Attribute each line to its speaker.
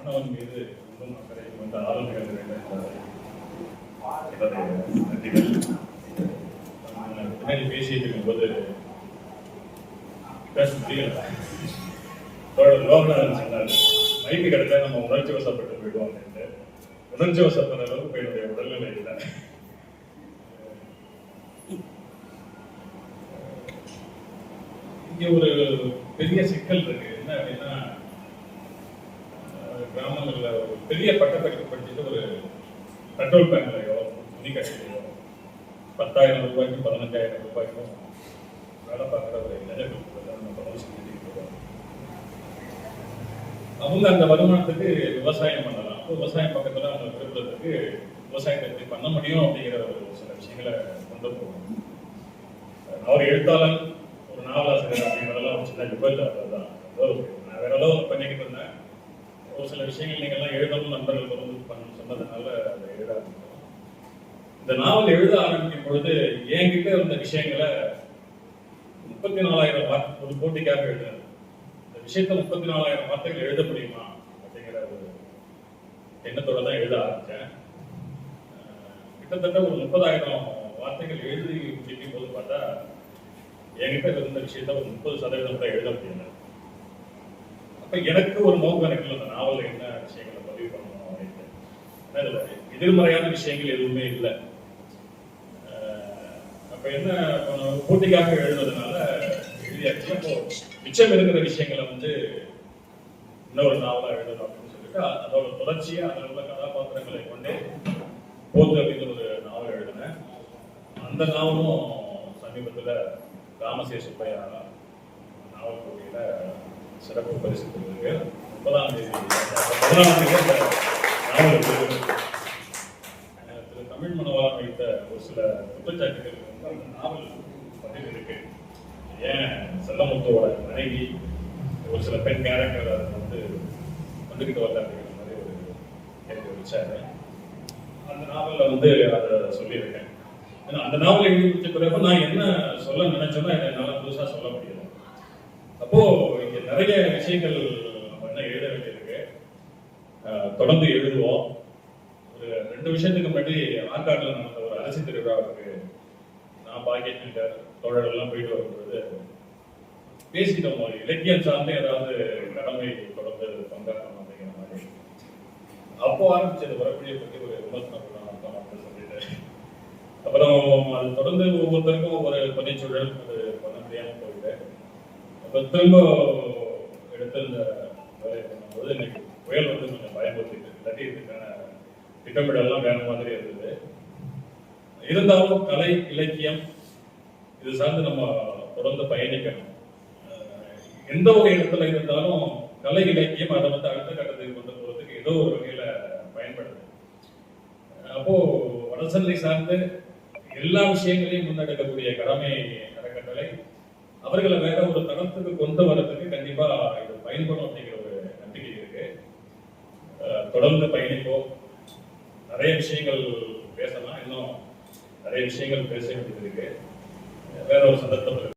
Speaker 1: மாணவன் மீது இன்னும் அக்கறை கொண்ட ஆளுநர்கள் பின்னாடி பேசிட்டு இருக்கும்போது பேச முடியல. லோகநாதன் சொன்னார், மைக்கு கிடைச்சா நம்ம உணர்ச்சி வசப்பட்டு போயிடுவோம் அப்படின்ட்டு. உணர்ச்சி வசப்படுற அளவுக்கு என்னுடைய உடல்நிலை இல்லை. இங்க ஒரு பெரிய சிக்கல் இருக்கு. என்ன அப்படின்னா, கிராமங்கள்ல ஒரு பெரிய பட்டப்படிப்பு படிச்சுட்டு ஒரு பெட்ரோல் பேங்க்லையோ துணி கடையிலையோ 10,000 ரூபாய்க்கும் 15,000 ரூபாய்க்கும் வேலை பார்க்குற ஒரு இளைஞர்கள் அவங்க அந்த வருமானத்துக்கு விவசாயம் பண்ணலாம். விவசாயம் பக்கத்துல அவங்க விரும்புறதுக்கு விவசாயத்தை எப்படி பண்ண முடியும் அப்படிங்கிற ஒரு சில விஷயங்களை கொண்டு போகணும். ஒரு எழுத்தாளர், ஒரு நாவலாசிரியர் அப்படிங்கிறதெல்லாம் ஒரு சின்ன விபத்து தான். நான் வேற அளவு பண்ணிக்கிட்டு இருந்தேன். ஒரு சில விஷயங்கள் நீங்க எல்லாம் எழுதணும் நண்பர்கள் தொடர்ந்து பண்ணணும்னு சொன்னதுனால அதை எழுத ஆரம்பிச்சோம். இந்த நாவல் எழுத ஆரம்பிக்கும் பொழுது என்கிட்ட இருந்த விஷயங்களை 34,000 வார்த்தை ஒரு போட்டிக்காக எழுதுனது. இந்த விஷயத்த 34,000 வார்த்தைகள் எழுத முடியுமா அப்படிங்கிற ஒரு எண்ணத்தோட தான் எழுத ஆரம்பிச்சேன். கிட்டத்தட்ட ஒரு 30,000 வார்த்தைகள் எழுதி முடிக்கும் போது பார்த்தா என்கிட்ட இருந்த விஷயத்த ஒரு 30% தான் எழுத முடியல. அப்ப எனக்கு ஒரு நோக்கம் இருக்குல்ல, அந்த நாவல் என்ன விஷயங்களை பதிவு பண்ணணும் அப்படின்ட்டு. எதிர்மறையான விஷயங்கள் எதுவுமே இல்லை. அப்ப என்ன போட்டிக்காக எழுதுறதுனால எழுதியாச்சு. அப்போ மிச்சம் இருக்கிற விஷயங்களை இன்னொரு நாவலா எழுதணும் அப்படின்னு சொல்லிட்டு அதோட தொடர்ச்சியா அதில் உள்ள கதாபாத்திரங்களை கொண்டே போது அப்படின்னு ஒரு நாவல் எழுதினேன். அந்த நாவலும் சமீபத்தில் ராமசே சுப்பையா நாவல் போட்டியில சிறப்பு பரிசு பெறுவதற்கு 30ஆம் தேதி நாவல் திரு தமிழ் மனவாளன் வைத்த ஒரு சில குற்றச்சாட்டுகள் அந்த நாவல் பதிவு இருக்கு. ஏன் செல்லமுத்துவோட மனைவி ஒரு சில பெண் கேரக்டர் அதை வந்துகிட்டு வரல அப்படிங்கிற மாதிரி ஒரு கேள்வி வச்சாரு. அந்த நாவலில் அதை சொல்லியிருக்கேன். ஏன்னா அந்த நாவல் எழுதி முடிச்ச பிறகு நான் என்ன சொல்ல நினைச்சோன்னா என்னால் புதுசாக சொல்ல முடியல. அப்போ இங்க நிறைய விஷயங்கள் நம்ம என்ன எழுத வேண்டியிருக்கு. தொடர்ந்து எழுதுவோம். ஒரு 2 விஷயத்துக்கு முன்னாடி ஆற்காட்டில் நடந்த ஒரு அரசு திருவிழாவுக்கு நான் பாக்கிய தோழர்கள்லாம் போயிட்டு வரும்பொழுது பேசிட்டோம். இலக்கியம் சார்ந்து ஏதாவது கடமை தொடர்ந்து பங்காற்றணும் அப்படிங்கிற மாதிரி. அப்போ ஆரம்பிச்சது வரக்கூடிய பற்றி ஒரு விமர்சனம் அப்படின்னு சொல்லிட்டு அப்புறம் அது தொடர்ந்து ஒவ்வொருத்தருக்கும் ஒவ்வொரு பணிச்சூழல் அது பண்ண முடியாமல் போயிட்டு அப்போ திரும்ப எடுத்து இந்த வேலையை பண்ணும்போது இன்னைக்கு புயல் கொஞ்சம் பயமுறுத்திட்டு இல்லாட்டி இதுக்கான திட்டமிடலாம் வேற மாதிரி இருந்தது. இருந்தாலும் கலை இலக்கியம் இது சார்ந்து நம்ம தொடர்ந்து பயணிக்கணும். எந்த ஒரு இடத்துல இருந்தாலும் கலை இலக்கியம் அதை அடுத்த கட்டத்துக்கு கொண்டு போறதுக்கு ஏதோ ஒரு வகையில பயன்படுது. அப்போ வடசென்னை சார்ந்து எல்லா விஷயங்களையும் முன்னெடுக்கக்கூடிய கடமை அறக்கட்டளை அவர்களை வேற ஒரு தளத்துக்கு கொண்டு வரதுக்கு கண்டிப்பா இது பயன்படும் அப்படிங்கிற ஒரு நம்பிக்கை இருக்கு. தொடர்ந்து பயணிப்போம். நிறைய விஷயங்கள் பேசலாம். இன்னும் நிறைய விஷயங்கள் பேச வேண்டியது இருக்கு. வேற ஒரு சந்தர்ப்பத்தில்